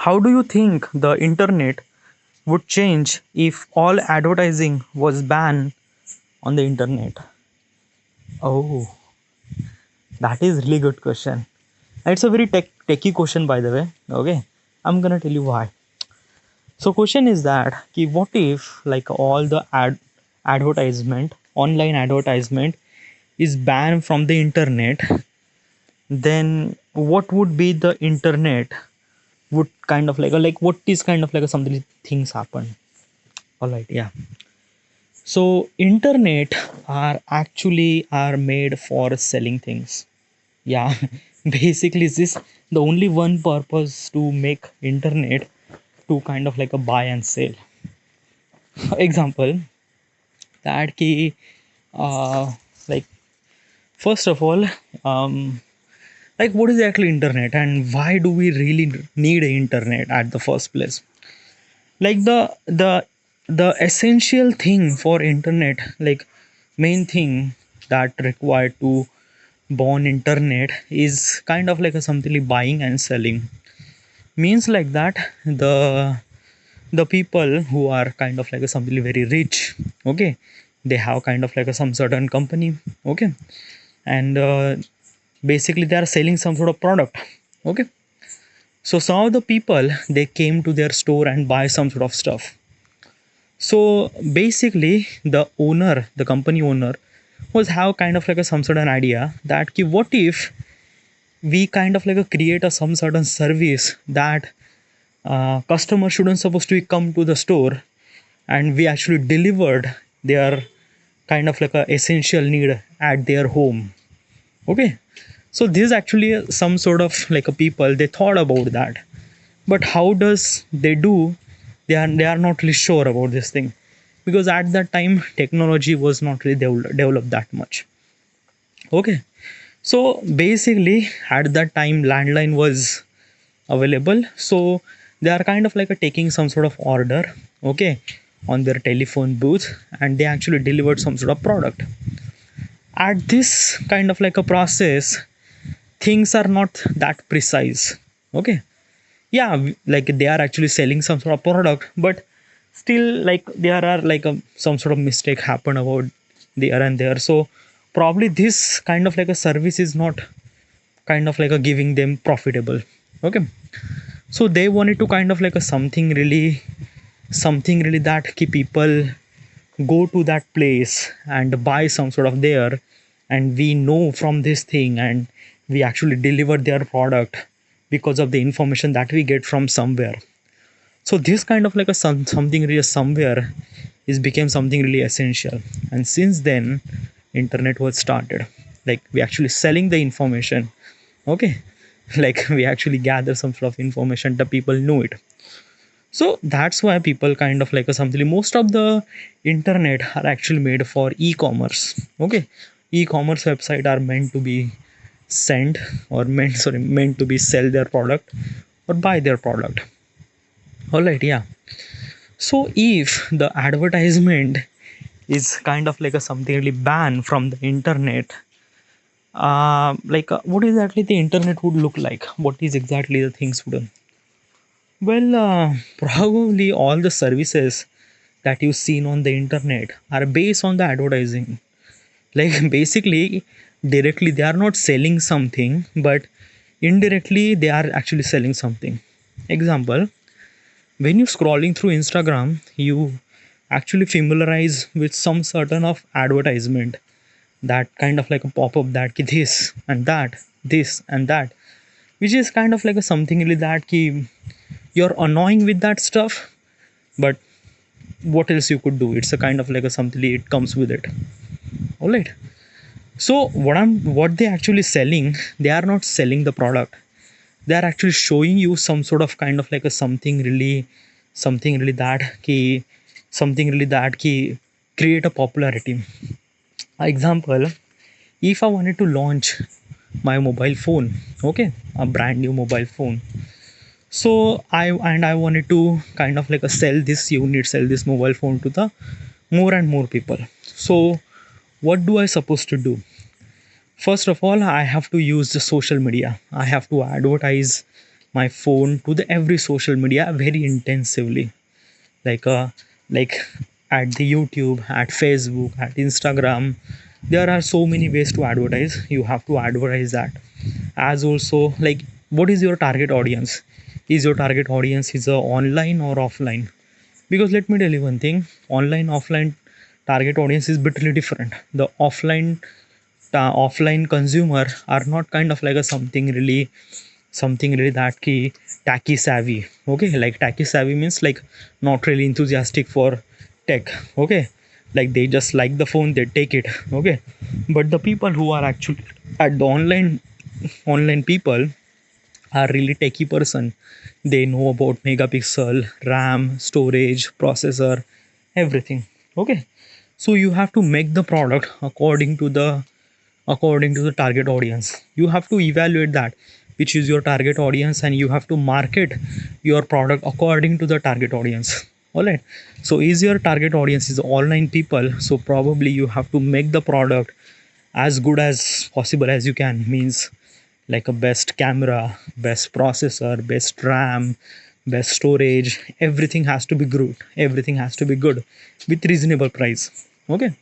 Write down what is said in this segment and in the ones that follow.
How do you think the internet would change if all advertising was banned on the internet? Oh, that is really good question. It's a very techy question, by the way. Okay, I'm gonna tell you why. So, question is that what if like all the advertisement, online advertisement, is banned from the internet? Then what would be the internet? Would kind of like what is kind of like a something things happen? All right, yeah. So internet are made for selling things. Yeah, basically this the only one purpose to make internet to kind of like a buy and sell. Example that key like first of all like what is actually internet and why do we really need a internet at the first place? Like the essential thing for internet, like main thing that required to born internet is kind of like a something like buying and selling. Means like that the people who are kind of like a something very rich, okay, they have kind of like a some certain company, okay, and basically they are selling some sort of product, okay. So some of the people they came to their store and buy some sort of stuff. So basically the company owner was have kind of like a some sort of idea that what if we kind of like a create a some certain service that customer shouldn't supposed to come to the store, and we actually delivered their kind of like a essential need at their home, okay. So this is actually some sort of like a people they thought about that, but how does they do? They are not really sure about this thing, because at that time technology was not really developed that much, okay. So basically at that time landline was available, so they are kind of like a taking some sort of order, okay, on their telephone booth, and they actually delivered some sort of product. At this kind of like a process, things are not that precise, okay. Yeah, like they are actually selling some sort of product, but still like there are like some sort of mistake happen about there and there. So probably this kind of like a service is not kind of like a giving them profitable, okay. So they wanted to kind of like a something really that keep people go to that place and buy some sort of there, and we know from this thing, and we actually deliver their product because of the information that we get from somewhere. So this kind of like a something really somewhere is became something really essential, and since then internet was started. Like we actually selling the information, okay. Like we actually gather some sort of information, the people know it. So that's why people kind of like a something, most of the internet are actually made for e-commerce, okay. E-commerce website are meant to be sent or meant to be sell their product or buy their product. All right, yeah. So if the advertisement is kind of like a something really banned from the internet, what exactly the internet would look like, what is exactly the things would. Well, probably all the services that you've seen on the internet are based on the advertising. Like basically, directly they are not selling something, but indirectly they are actually selling something. Example, when you're scrolling through Instagram, you actually familiarize with some certain of advertisement that kind of like a pop-up that ki this and that, which is kind of like a something really that ki you're annoying with that stuff, but what else you could do, it's a kind of like a something it comes with it. All right. So what they actually selling, they are not selling the product, they are actually showing you some sort of kind of like a something really that key, something really that key create a popularity. Example, if I wanted to launch my mobile phone, okay, a brand new mobile phone, so I wanted to kind of like a sell this mobile phone to the more and more people. So what do I supposed to do? First of all, I have to use the social media, I have to advertise my phone to the every social media very intensively, like like at the YouTube, at Facebook, at Instagram. There are so many ways to advertise. You have to advertise that. As also, like, what is your target audience? Is your target audience is online or offline? Because let me tell you one thing, online offline target audience is bitterly different. The offline consumer are not kind of like a something really that key tacky savvy. Okay, like tacky savvy means like not really enthusiastic for tech. Okay, like they just like the phone, they take it. Okay, but the people who are actually at the online people are really techie person. They know about megapixel, RAM, storage, processor, everything. Okay, so you have to make the product according to the target audience. You have to evaluate that which is your target audience, and you have to market your product according to the target audience. All right, so is your target audience is online people, so probably you have to make the product as good as possible as you can. Means like a best camera, best processor, best RAM, best storage. Everything has to be good. Everything has to be good with reasonable price. Okay,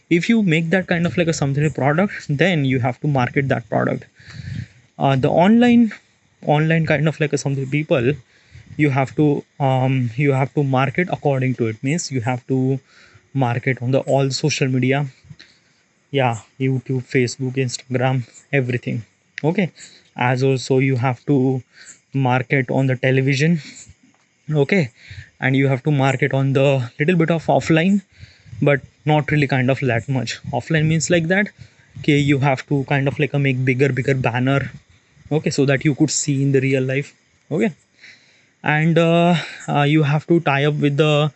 if you make that kind of like a something product, then you have to market that product. The online kind of like a something people, you have to market according to it. Means you have to market on the all social media. Yeah, YouTube, Facebook, Instagram, everything. Okay, as also you have to market on the television. Okay, and you have to market on the little bit of offline, but not really kind of that much. Offline means like that, okay, you have to kind of like a make bigger banner. Okay, so that you could see in the real life. Okay, and you have to tie up with the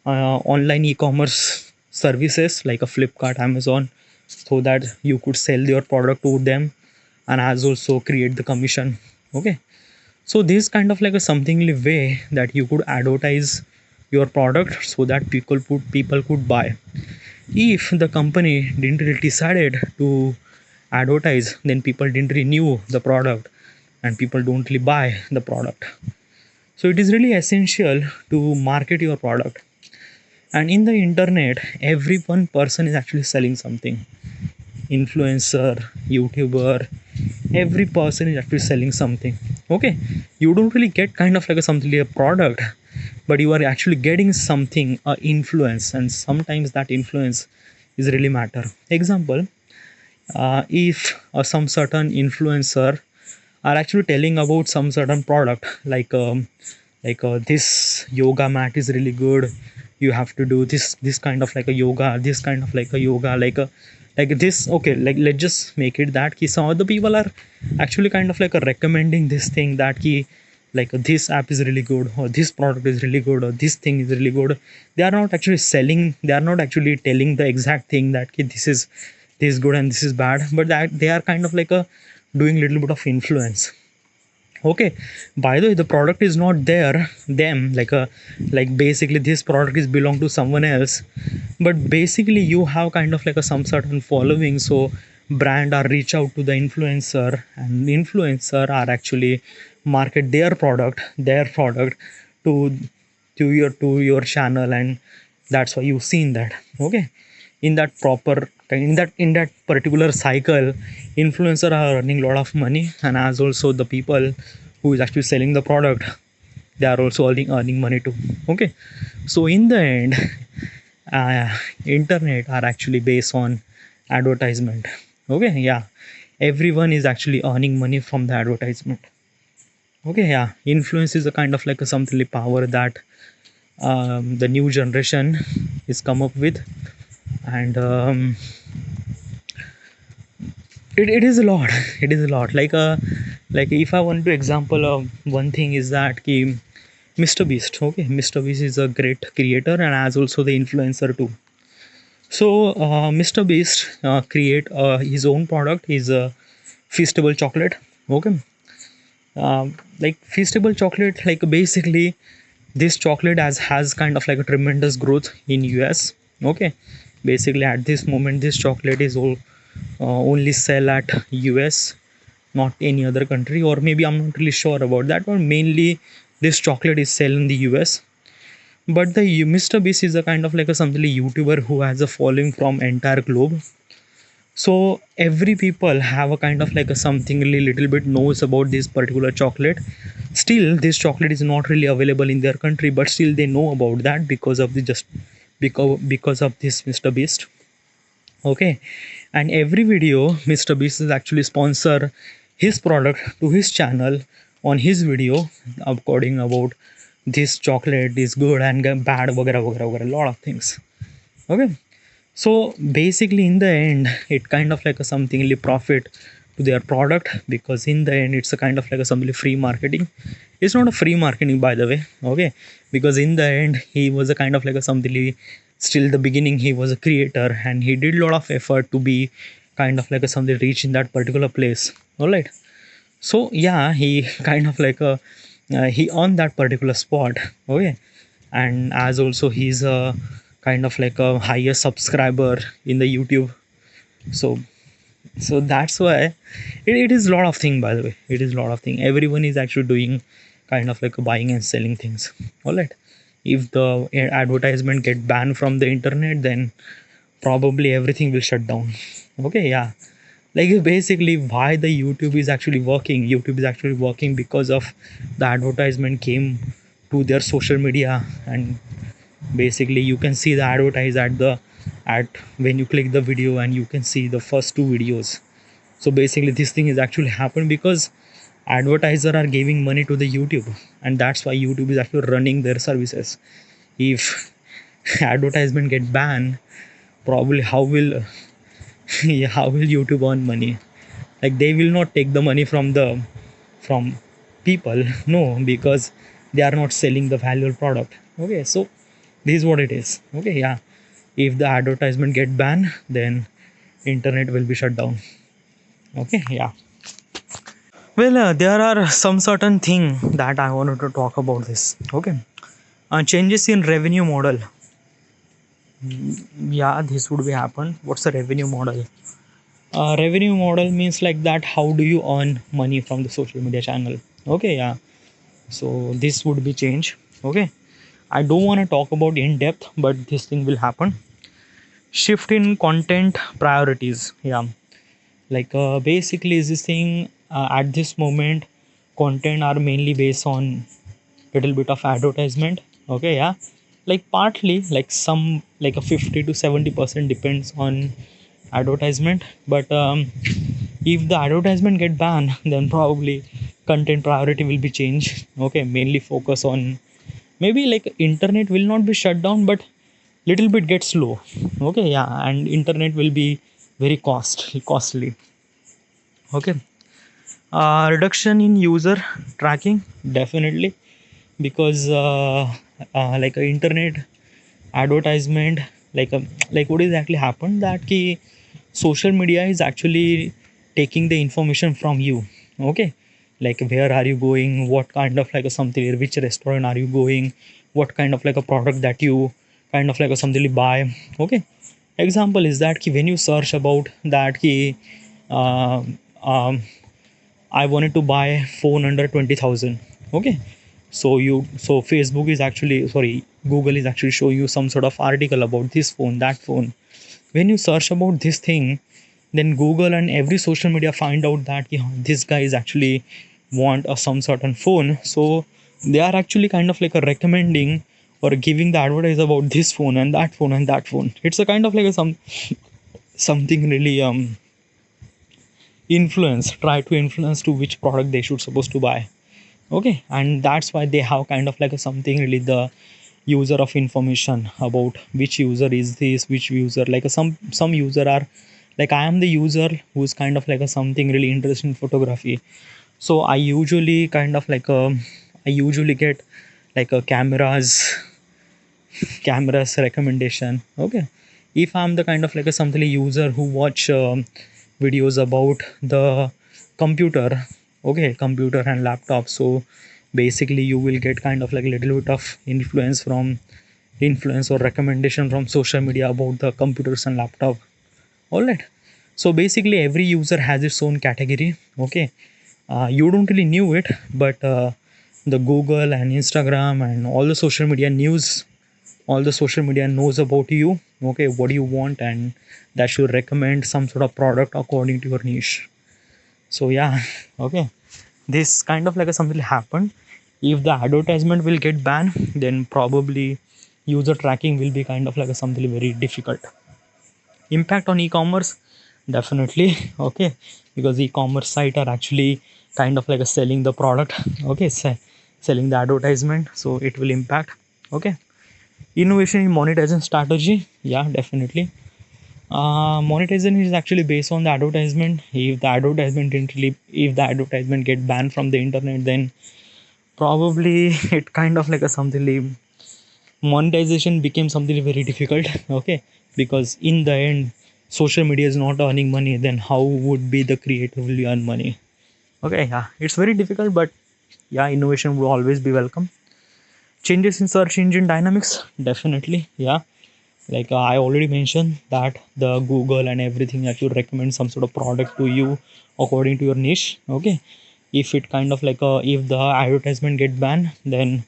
online e-commerce services like a Flipkart, Amazon, so that you could sell your product to them, and as also create the commission. Okay, so this kind of like a something way that you could advertise your product so that people could buy. If the company didn't really decided to advertise, then people didn't really knew the product, and people don't really buy the product. So it is really essential to market your product. And in the internet, every one person is actually selling something. Influencer, YouTuber, every person is actually selling something. Okay, you don't really get kind of like a something like a product, but you are actually getting something, influence, and sometimes that influence is really matter. Example, if some certain influencer are actually telling about some certain product, like this yoga mat is really good, you have to do this kind of like a yoga, this kind of like a yoga, like this. Okay, like let's just make it that key some other people are actually kind of like a recommending this thing, that key like this app is really good, or this product is really good, or this thing is really good. They are not actually selling, they are not actually telling the exact thing that key, this is good and this is bad, but that they are kind of like a doing little bit of influence. Okay, by the way, the product is not there them like basically this product is belong to someone else, but basically you have kind of like a some certain following. So brand are reach out to the influencer, and influencer are actually market their product to to your channel, and that's why you've seen that. Okay, in that particular cycle, influencer are earning a lot of money, and as also the people who is actually selling the product, they are also earning money too. Okay, so in the end, uh, internet are actually based on advertisement. Okay, yeah, everyone is actually earning money from the advertisement. Okay, yeah, influence is a kind of like a something power that the new generation is come up with. And it is a lot. It is a lot, like if I want to example of one thing is that ki Mr. Beast. Okay, Mr. Beast is a great creator and as also the influencer too. So Mr. Beast create his own product, is a feastable chocolate. Okay, like feastable chocolate, like basically this chocolate has kind of like a tremendous growth in US. Okay, basically at this moment this chocolate is only sell at US, not any other country, or maybe I'm not really sure about that, but mainly this chocolate is sold in the US. But the Mr. Beast is a kind of like a something YouTuber who has a following from entire globe. So every people have a kind of like a something really little bit knows about this particular chocolate. Still this chocolate is not really available in their country, but still they know about that because of the just because of this Mr. Beast. Okay. And every video Mr. Beast is actually sponsor his product to his channel on his video, according about this chocolate is good and bad, वगैरह वगैरह वगैरह, lot of things. Okay. So basically in the end it kind of like a something really profit to their product, because in the end it's a kind of like a something free marketing. It's not a free marketing, by the way. Okay. Because in the end he was a kind of like a something, still the beginning he was a creator and he did a lot of effort to be kind of like a something reach in that particular place. All right. So yeah, he kind of like a he on that particular spot. Okay. And as also he's a kind of like a highest subscriber in the YouTube. So that's why it is a lot of thing, by the way. It is a lot of thing, everyone is actually doing kind of like buying and selling things. All right. If the advertisement get banned from the internet, then probably everything will shut down. Okay. Yeah. Like basically why the YouTube is actually working because of the advertisement came to their social media. And basically you can see the advertise at the at when you click the video, and you can see the first two videos. So basically this thing is actually happened because advertiser are giving money to the YouTube, and that's why YouTube is actually running their services. If advertisement get banned, probably how will yeah, how will YouTube earn money? Like they will not take the money from people. No, because they are not selling the valuable product. Okay. So this is what it is. Okay. Yeah. If the advertisement get banned, then internet will be shut down. Okay. Yeah. Well, there are some certain thing that I wanted to talk about this. Okay. Changes in revenue model. Yeah, this would be happen. What's the revenue model? Revenue model means like that how do you earn money from the social media channel. Okay. Yeah. So this would be change. Okay. I don't want to talk about in depth, but this thing will happen. Shift in content priorities. Yeah. Like basically is this thing at this moment content are mainly based on little bit of advertisement. Okay. Yeah. Like partly like some like a 50 to 70% depends on advertisement. But if the advertisement get banned, then probably content priority will be changed. Okay. Mainly focus on, maybe like internet will not be shut down, but little bit get slow. Okay. Yeah. And internet will be very costly. Okay. Reduction in user tracking, definitely, because like a internet advertisement, like what exactly happened that ki social media is actually taking the information from you. Okay. Like where are you going, what kind of like a something, which restaurant are you going, what kind of like a product that you kind of like a something buy. Okay. Example is that ki when you search about that ki uh, um, I wanted to buy phone under 20,000. Okay. So Facebook is actually, sorry, Google is actually showing you some sort of article about this phone, that phone. When you search about this thing, then Google and every social media find out that this guy is actually want a some certain phone. So they are actually kind of like a recommending or giving the advertise about this phone and that phone and that phone. It's a kind of like a something really try to influence to which product they should supposed to buy. Okay. And that's why they have kind of like a something really the user of information about which user is this, which user, like a, some user are like I am the user who's kind of like a something really interested in photography. So I usually kind of like I usually get like a cameras recommendation. Okay. If I'm the kind of like a something user who watch videos about the computer. Okay. Computer and laptop. So basically you will get kind of like a little bit of influence or recommendation from social media about the computers and laptop. All right. So basically every user has its own category. Okay, you don't really knew it, but the Google and Instagram and all the social media news, all the social media knows about you. Okay, what do you want, and that should recommend some sort of product according to your niche. So yeah, okay, this kind of like a something happened. If the advertisement will get banned, then probably user tracking will be kind of like a something very difficult. Impact on e-commerce, definitely. Okay, because e-commerce site are actually kind of like a selling the product. Okay, selling the advertisement, so it will impact. Okay, innovation in monetization strategy, yeah, definitely. Monetization is actually based on the advertisement. If the advertisement didn't really, if the advertisement get banned from the internet, then probably it kind of like a something monetization became something very difficult. Okay, because in the end social media is not earning money, then how would be the creator will earn money? Okay, yeah, it's very difficult, but yeah, innovation will always be welcome. Changes in search engine dynamics, definitely, yeah. Like I already mentioned that the Google and everything that should recommend some sort of product to you according to your niche. Okay, if it kind of like if the advertisement get banned, then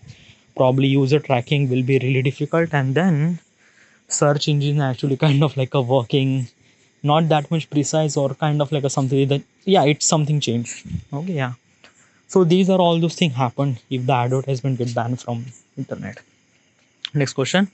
probably user tracking will be really difficult, and then search engine actually kind of like a working not that much precise, or kind of like a something that, yeah, it's something changed. Okay, yeah. So these are all those things happen if the advertisement get banned from internet. Next question.